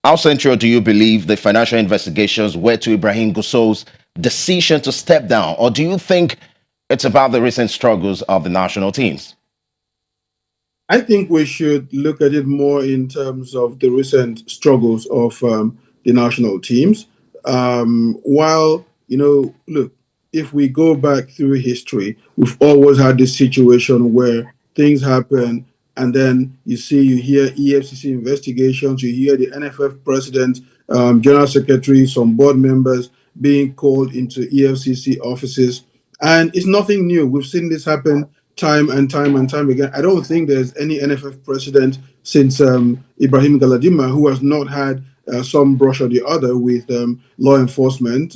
How central do you believe the financial investigations were to Ibrahim Gusau's decision to step down? Or do you think it's about the recent struggles of the national teams? I think we should look at it more in terms of the recent struggles of the national teams. While, look, if we go back through history, we've always had this situation where things happen and then you hear EFCC investigations, you hear the NFF president, general secretary, some board members being called into EFCC offices. And it's nothing new. We've seen this happen time and time and time again. I don't think there's any NFF president since Ibrahim Galadima who has not had some brush or the other with law enforcement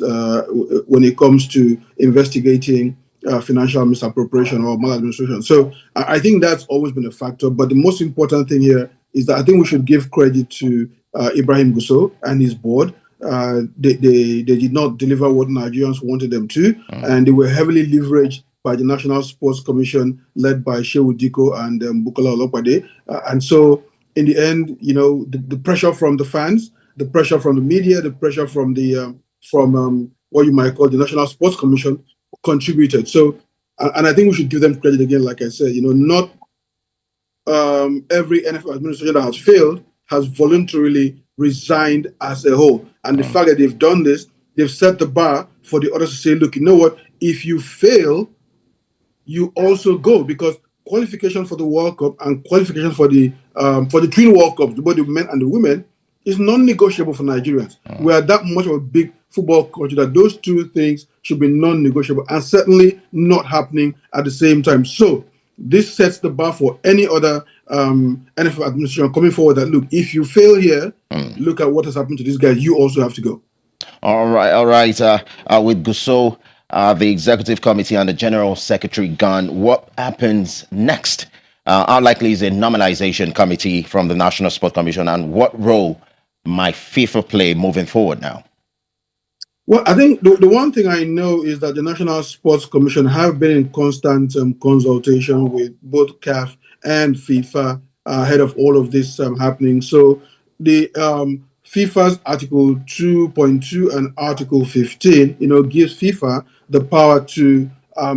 when it comes to investigating financial misappropriation or maladministration. So I think that's always been a factor. But the most important thing here is that I think we should give credit to Ibrahim Gusau and his board. They did not deliver what Nigerians wanted them to, and they were heavily leveraged by the National Sports Commission, led by Shehu Diko and Bukola Olopade. And so, in the end, the pressure from the fans, the pressure from the media, the pressure from the what you might call the National Sports Commission contributed. So, and I think we should give them credit again. Like I said, not every NFL administration that has failed has voluntarily resigned as a whole. And the fact that they've done this, they've set the bar for the others to say, look, you know what? If you fail, you also go, because qualification for the World Cup and qualification for the twin World Cups, both the men and the women, is non-negotiable for Nigerians. We are that much of a big football country that those two things should be non-negotiable and certainly not happening at the same time. So this sets the bar for any other NFL administration coming forward that, look, if you fail here, look at what has happened to this guy. You also have to go. All right, all right. With Gusau, the executive committee and the general secretary gone, what happens next? How likely is a normalization committee from the National Sports Commission, and what role might FIFA play moving forward now? Well, I think the one thing I know is that the National Sports Commission have been in constant consultation with both CAF and FIFA ahead of all of this happening. So the FIFA's Article 2.2 and Article 15, gives FIFA the power to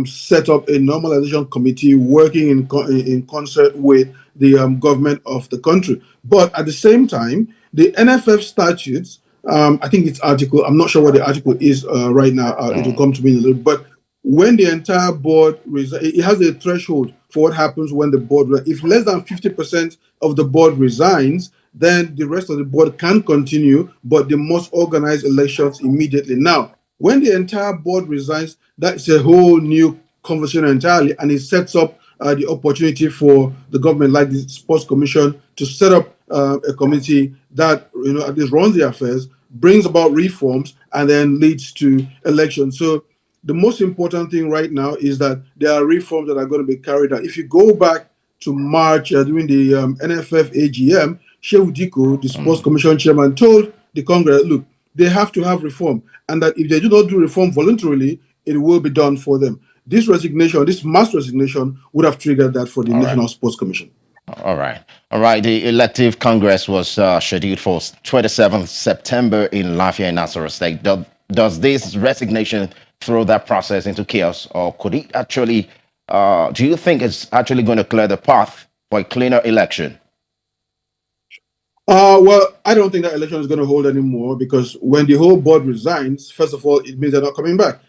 set up a normalization committee working in concert with the government of the country. But at the same time, the NFF statutes, I think it's article, I'm not sure what the article is right now. It will come to me in a little, but when the entire board, it has a threshold for what happens when the board, if less than 50% of the board resigns, then the rest of the board can continue, but they must organize elections immediately. Now, when the entire board resigns, that's a whole new conversation entirely, and it sets up the opportunity for the government, like the Sports Commission, to set up a committee that at least runs the affairs, brings about reforms, and then leads to elections. So the most important thing right now is that there are reforms that are going to be carried out. If you go back to March during the NFF AGM, Shehu Diko, the Sports Commission chairman, told the Congress, look, they have to have reform, and that if they do not do reform voluntarily, it will be done for them. This resignation, this mass resignation, would have triggered that for the National Sports Commission. All right. All right. The elective Congress was scheduled for 27th September in Lafayette, Nassau State. Does this resignation throw that process into chaos, or could it actually, do you think it's actually going to clear the path for a cleaner election? Well, I don't think that election is going to hold anymore, because when the whole board resigns, first of all, it means they're not coming back.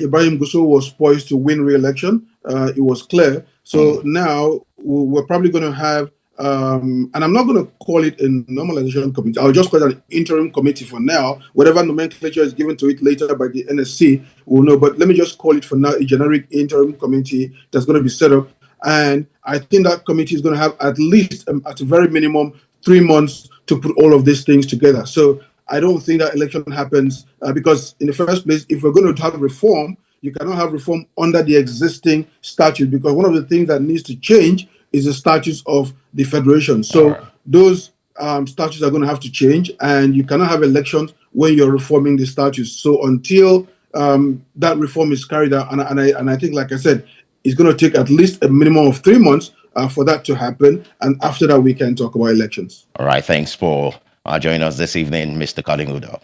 Ibrahim Gusau was poised to win re-election. It was clear. So now we're probably going to have, and I'm not going to call it a normalization committee. I'll just call it an interim committee for now. Whatever nomenclature is given to it later by the NSC, we'll know. But let me just call it for now a generic interim committee that's going to be set up. And I think that committee is going to have at least, at a very minimum, 3 months to put all of these things together. So I don't think that election happens because, in the first place, if we're going to have reform, you cannot have reform under the existing statute, because one of the things that needs to change is the statutes of the federation. So those statutes are going to have to change, and you cannot have elections when you're reforming the statutes. So until that reform is carried out, and I think, like I said, it's going to take at least a minimum of 3 months for that to happen, and after that we can talk about elections. All right, thanks, Paul. Join us this evening, Mr. Colin Udoh.